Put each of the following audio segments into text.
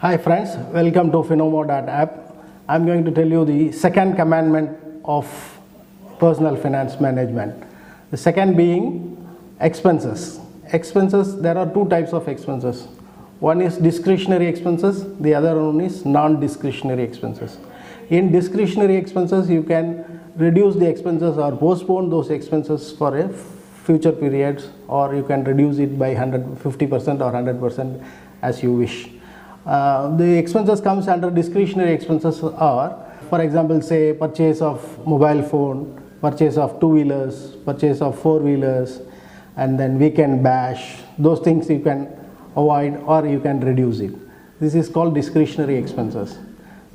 Hi friends, welcome to Phenomo.app. I'm going to tell you the second commandment of personal finance management. The second being expenses. Expenses, there are two types of expenses. One is discretionary expenses, the other one is non-discretionary expenses. In discretionary expenses, you can reduce the expenses or postpone those expenses for a future periods, or you can reduce it by 50% or 100% as you wish. The expenses comes under discretionary expenses are, for example, say purchase of mobile phone, purchase of two-wheelers, purchase of four-wheelers, and then weekend bash. Those things you can avoid or you can reduce it. This is called discretionary expenses.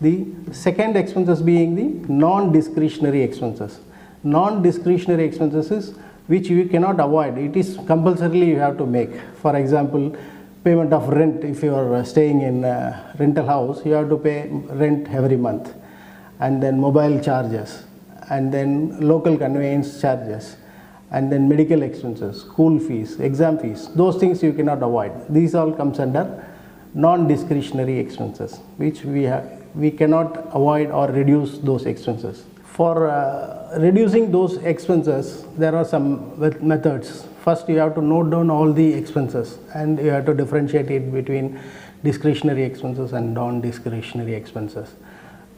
The second expenses being the non-discretionary expenses. Non-discretionary expenses is which you cannot avoid. It is compulsorily you have to make. For example, payment of rent. If you are staying in a rental house, you have to pay rent every month, and then mobile charges, and then local conveyance charges, and then medical expenses, school fees, exam fees. Those things you cannot avoid. These all comes under non-discretionary expenses, which we cannot avoid or reduce those expenses. For reducing those expenses, there are some methods. First, you have to note down all the expenses, and you have to differentiate it between discretionary expenses and non-discretionary expenses.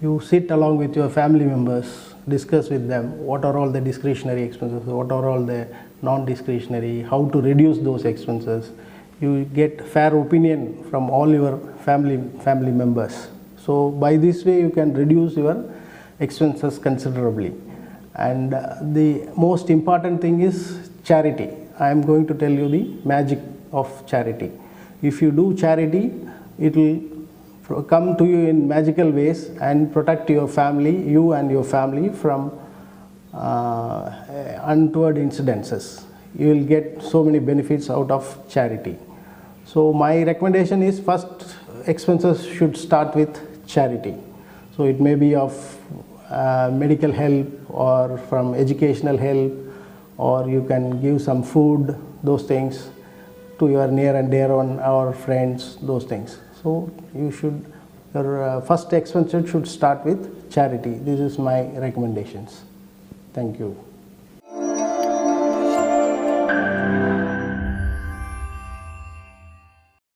You sit along with your family members, discuss with them what are all the discretionary expenses, what are all the non-discretionary, how to reduce those expenses. You get fair opinion from all your family members. So by this way, you can reduce your expenses considerably. And the most important thing is charity. I am going to tell you the magic of charity. If you do charity, it will come to you in magical ways and protect your family, you and your family, from untoward incidences. You will get so many benefits out of charity. So my recommendation is, first, expenses should start with charity. So it may be of medical help or from educational help, or you can give some food, those things, to your near and dear one, or friends, those things. So your first expense should start with charity. This is my recommendations. Thank you.